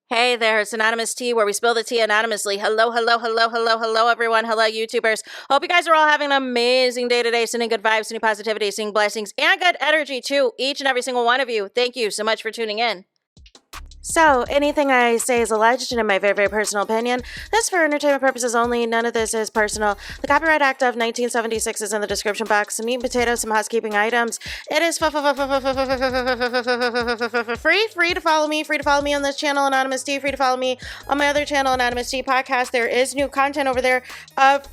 Hey there, it's Anonymous Tea, where we spill the tea anonymously. Hello, everyone. Hello, YouTubers. Hope you guys are all having an amazing day today, sending good vibes, sending positivity, sending blessings, and good energy to each and every single one of you. Thank you so much for tuning in. So, anything I say is alleged and in my very, very personal opinion. This is for entertainment purposes only. None of this is personal. The Copyright Act of 1976 is in the description box. Some meat and potatoes, some housekeeping items. It is free to follow me. Free to follow me on this channel, Anonymous Tea. Free to follow me on my other channel, Anonymous Tea Podcast. There is new content over there.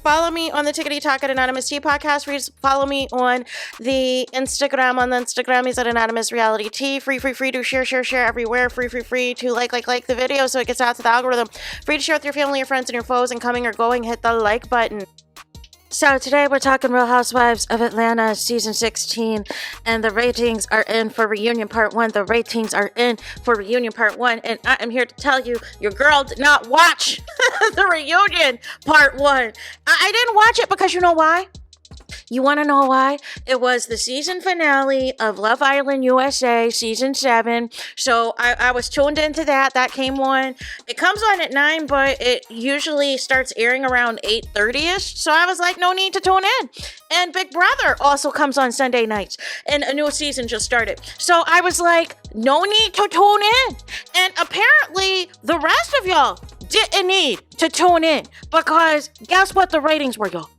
Follow me on the Tickety Talk at Anonymous Tea Podcast. Free to follow me on the Instagram. On the Instagram is at Anonymous Reality Tea. Free to share everywhere. Free to like the video so it gets out to the algorithm. Free to share with your family, your friends, and your foes, and coming or going, hit the like button. So today we're talking Real Housewives of Atlanta season 16, and the ratings are in for reunion part 1. The ratings are in for reunion part 1, and I am here to tell you, your girl did not watch the reunion part 1. I didn't watch it because you know why? You want to know why? It was the season finale of Love Island USA season 7. So I was tuned into that. That came on. It comes on at 9, but it usually starts airing around 8:30ish. So I was like, no need to tune in. And Big Brother also comes on Sunday nights, and a new season just started. So I was like, no need to tune in. And apparently the rest of y'all didn't need to tune in, because guess what the ratings were, y'all?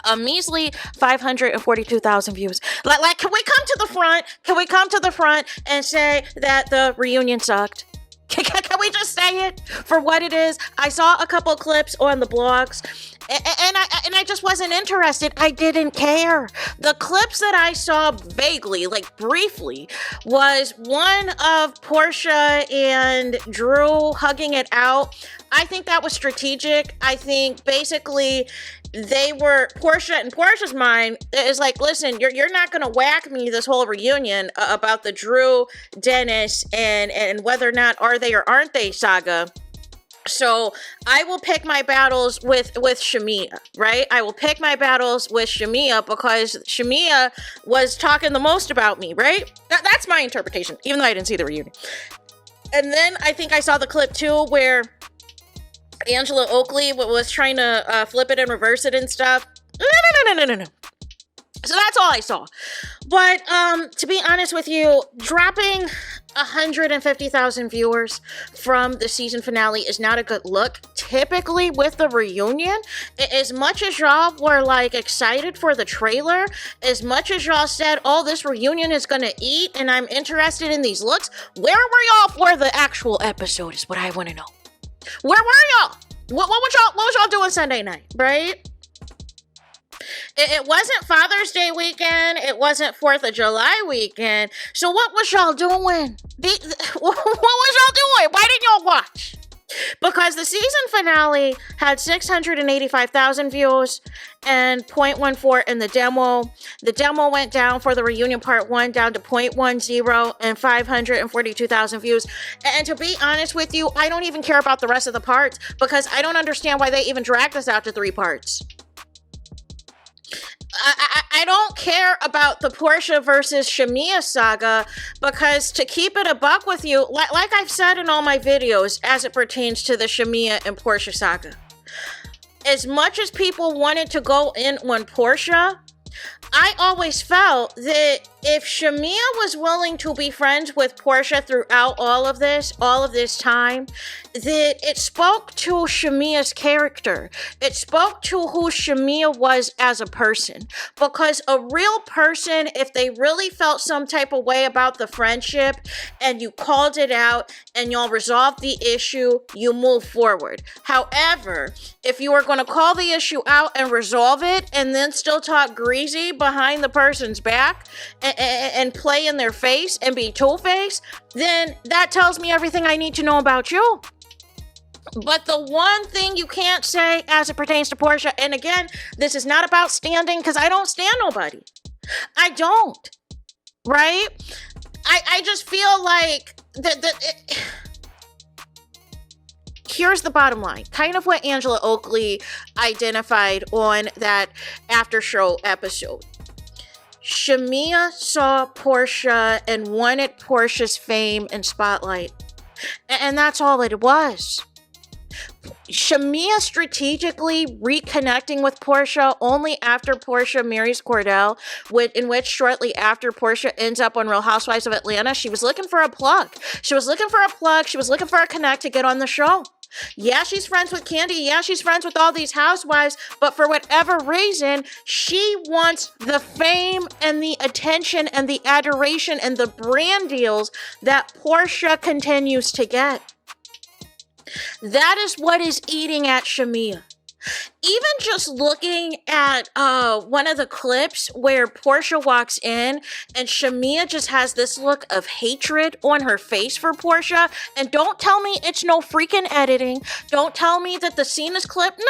A measly 542,000 views. Like, can we come to the front? Can we come to the front and say that the reunion sucked? Can we just say it for what it is? I saw a couple clips on the blogs, and I just wasn't interested. I didn't care. The clips that I saw vaguely, like briefly, was one of Porsha and Drew hugging it out. I think that was strategic. I think basically they were, Porsha, in Porsha's mind, is like, listen, you're not going to whack me this whole reunion about the Drew, Dennis, and whether or not are they or aren't they saga. So I will pick my battles with Shamia, right? I will pick my battles with Shamia because Shamia was talking the most about me, right? That's my interpretation, even though I didn't see the reunion. And then I think I saw the clip too where Angela Oakley was trying to flip it and reverse it and stuff. No. So that's all I saw. But to be honest with you, dropping 150,000 viewers from the season finale is not a good look. Typically with the reunion, as much as y'all were like excited for the trailer, as much as y'all said, oh, this reunion is gonna eat and I'm interested in these looks, where were y'all for the actual episode is what I want to know. Where were y'all? What was y'all doing Sunday night, right? It wasn't Father's Day weekend. It wasn't 4th of July weekend. So what was y'all doing? What was y'all doing? Why didn't y'all watch? Because the season finale had 685,000 views and 0.14 in the demo. The demo went down for the reunion part 1 down to 0.10 and 542,000 views. And to be honest with you, I don't even care about the rest of the parts because I don't understand why they even dragged this out to 3 parts. I don't care about the Porsha versus Shamia saga because, to keep it a buck with you, like I've said in all my videos as it pertains to the Shamia and Porsha saga, as much as people wanted to go in on Porsha, I always felt that if Shamia was willing to be friends with Porsha throughout all of this time, that it spoke to Shamia's character. It spoke to who Shamia was as a person. Because a real person, if they really felt some type of way about the friendship and you called it out and y'all resolved the issue, you move forward. However, if you are going to call the issue out and resolve it and then still talk greasy behind the person's back and play in their face and be two-faced, then that tells me everything I need to know about you. But the one thing you can't say as it pertains to Porsha, and again, this is not about standing, because I don't stand nobody. I don't. Right? I just feel like here's the bottom line. Kind of what Angela Oakley identified on that after show episode. Shamia saw Porsha and wanted Porsha's fame and spotlight. And that's all it was. Shamia strategically reconnecting with Porsha only after Porsha marries Cordell, in which shortly after Porsha ends up on Real Housewives of Atlanta, she was looking for a plug. She was looking for a connect to get on the show. Yeah, she's friends with Candy. Yeah, she's friends with all these housewives. But for whatever reason, she wants the fame and the attention and the adoration and the brand deals that Porsha continues to get. That is what is eating at Shamia. Even just looking at one of the clips where Porsha walks in and Shamia just has this look of hatred on her face for Porsha. And don't tell me it's no freaking editing. Don't tell me that the scene is clipped. No.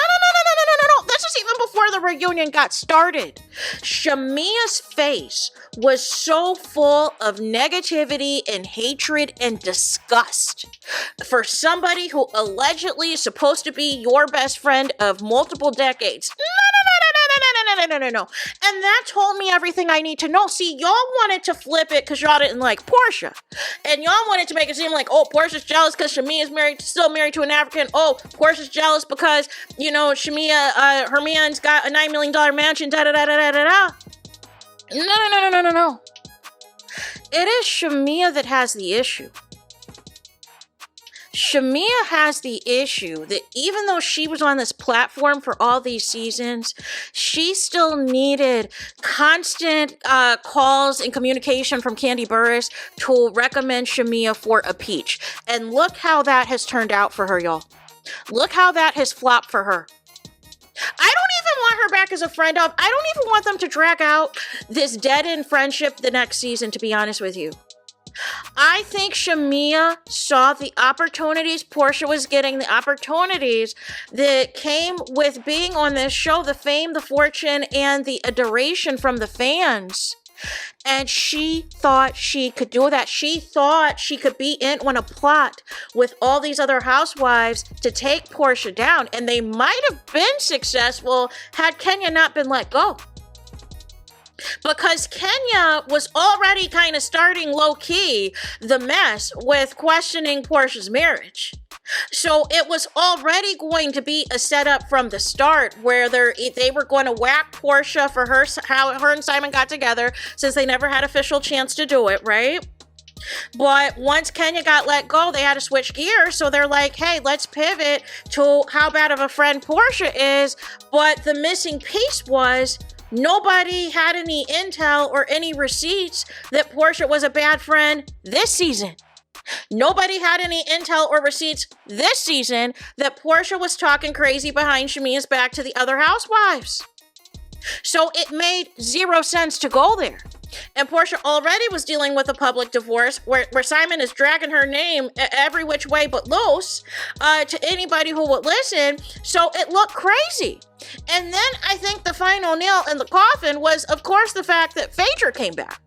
This is even before the reunion got started. Shamia's face was so full of negativity and hatred and disgust for somebody who allegedly is supposed to be your best friend of multiple decades. No. And that told me everything I need to know. See, y'all wanted to flip it because y'all didn't like Porsha. And y'all wanted to make it seem like, oh, Portia's jealous because Shamia's still married to an African. Oh, Portia's jealous because, Shamia, her man's got a $9 million mansion, da-da-da-da-da-da-da. No. It is Shamia that has the issue. Shamia has the issue that even though she was on this platform for all these seasons, she still needed constant calls and communication from Kandi Burruss to recommend Shamia for a peach. And look how that has turned out for her, y'all. Look how that has flopped for her. I don't even want her back as a friend of. I don't even want them to drag out this dead-end friendship the next season, to be honest with you. I think Shamia saw the opportunities Porsha was getting, the opportunities that came with being on this show, the fame, the fortune, and the adoration from the fans. And she thought she could do that. She thought she could be in on a plot with all these other housewives to take Porsha down. And they might have been successful had Kenya not been let go. Because Kenya was already kind of starting low-key the mess with questioning Porsha's marriage. So it was already going to be a setup from the start where they were going to whack Porsha for how her and Simon got together, since they never had official chance to do it, right? But once Kenya got let go, they had to switch gears. So they're like, hey, let's pivot to how bad of a friend Porsha is. But the missing piece was nobody had any intel or any receipts that Porsha was a bad friend this season. Nobody had any intel or receipts this season that Porsha was talking crazy behind Shamia's back to the other housewives. So it made zero sense to go there. And Porsha already was dealing with a public divorce where Simon is dragging her name every which way but loose to anybody who would listen. So it looked crazy. And then I think the final nail in the coffin was, of course, the fact that Phaedra came back.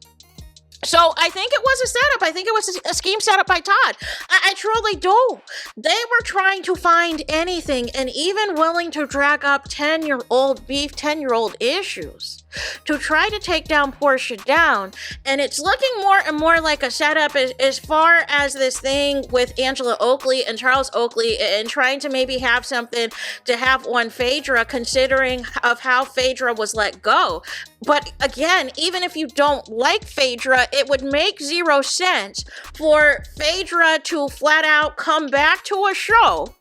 So I think it was a setup. I think it was a scheme set up by Todd. I truly do. They were trying to find anything and even willing to drag up 10-year-old beef, 10-year-old issues to try to take down Porsha down. And it's looking more and more like a setup as far as this thing with Angela Oakley and Charles Oakley and trying to maybe have something to have on Phaedra, considering of how Phaedra was let go. But again, even if you don't like Phaedra, it would make zero sense for Phaedra to flat out come back to a show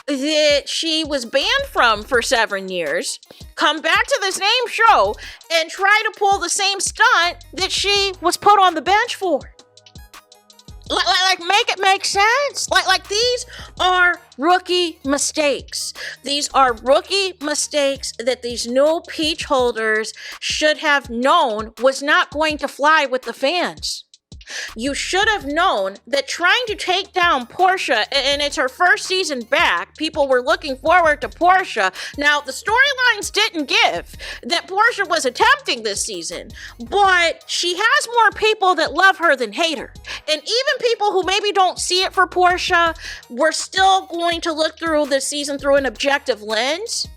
that she was banned from for 7 years, come back to the same show and try to pull the same stunt that she was put on the bench for. Like make it make sense. Like these are rookie mistakes. These are rookie mistakes that these new peach holders should have known was not going to fly with the fans. You should have known that trying to take down Porsha, and it's her first season back, people were looking forward to Porsha. Now, the storylines didn't give that Porsha was attempting this season, but she has more people that love her than hate her. And even people who maybe don't see it for Porsha, were still going to look through this season through an objective lens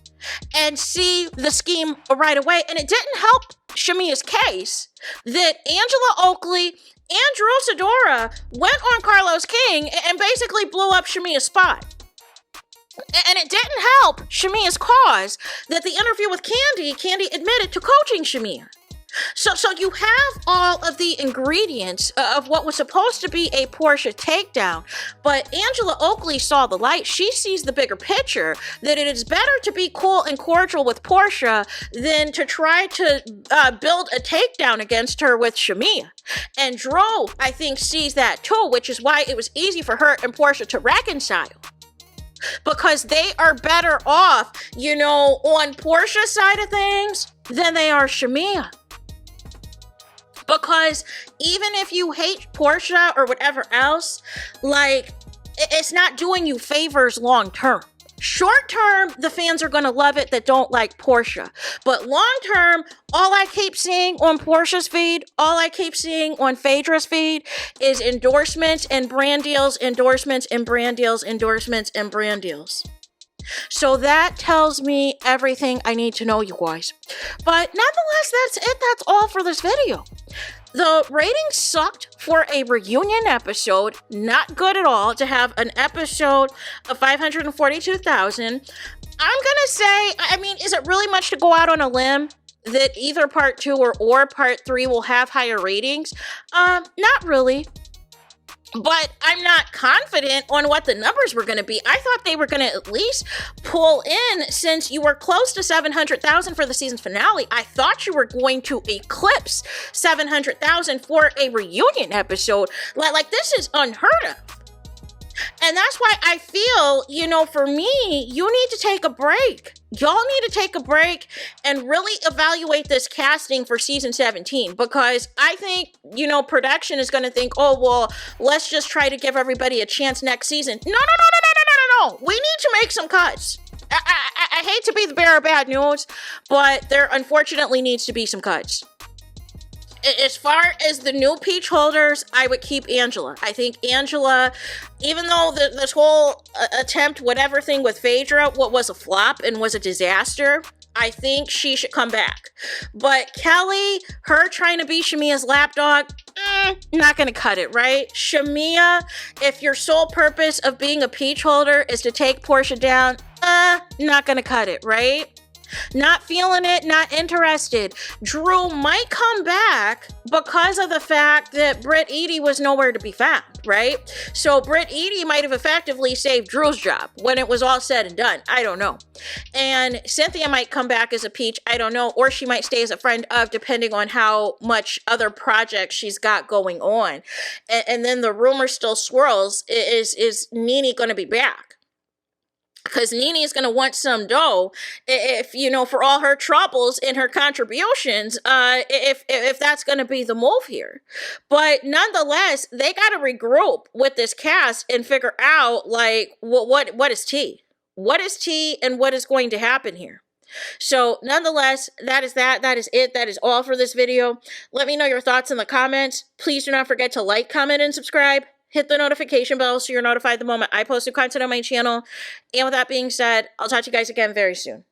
and see the scheme right away. And it didn't help Shamia's case that Angela Oakley Andrew went on Carlos King and basically blew up Shamia's spot. And it didn't help Shamia's cause that the interview with Candy admitted to coaching Shamia. So you have all of the ingredients of what was supposed to be a Porsha takedown, but Angela Oakley saw the light. She sees the bigger picture, that it is better to be cool and cordial with Porsha than to try to build a takedown against her with Shamia. And RHOA, I think, sees that too, which is why it was easy for her and Porsha to reconcile. Because they are better off, on Porsha's side of things than they are Shamia. Because even if you hate Porsha or whatever else, it's not doing you favors long term. Short term, the fans are going to love it that don't like Porsha. But long term, all I keep seeing on Porsha's feed, all I keep seeing on Phaedra's feed is endorsements and brand deals, endorsements and brand deals, endorsements and brand deals. So that tells me everything I need to know, you guys. But nonetheless, that's it. That's all for this video. The ratings sucked for a reunion episode. Not good at all to have an episode of 542,000. I'm gonna say, is it really much to go out on a limb that either part 2 or part 3 will have higher ratings? Not really. But I'm not confident on what the numbers were going to be. I thought they were going to at least pull in, since you were close to 700,000 for the season finale. I thought you were going to eclipse 700,000 for a reunion episode. Like this is unheard of. And that's why I feel, for me, you need to take a break. Y'all need to take a break and really evaluate this casting for season 17, because I think, production is going to think, oh, well, let's just try to give everybody a chance next season. No. We need to make some cuts. I hate to be the bearer of bad news, but there unfortunately needs to be some cuts. As far as the new peach holders, I would keep Angela. I think Angela, even though this whole attempt, whatever thing with Phaedra, what was a flop and was a disaster, I think she should come back. But Kelly, her trying to be Shamia's lapdog, not gonna cut it, right? Shamia, if your sole purpose of being a peach holder is to take Porsha down, not gonna cut it, right? Not feeling it, not interested. Drew might come back because of the fact that Britt Eady was nowhere to be found, right? So Britt Eady might have effectively saved Drew's job when it was all said and done. I don't know. And Cynthia might come back as a peach. I don't know. Or she might stay as a friend of, depending on how much other projects she's got going on. And then the rumor still swirls, is Nene going to be back? Because Nene is going to want some dough if, for all her troubles and her contributions, if that's going to be the move here. But nonetheless, they got to regroup with this cast and figure out, what is tea? What is tea and what is going to happen here? So nonetheless, that is that. That is it. That is all for this video. Let me know your thoughts in the comments. Please do not forget to like, comment, and subscribe. Hit the notification bell so you're notified the moment I post new content on my channel. And with that being said, I'll talk to you guys again very soon.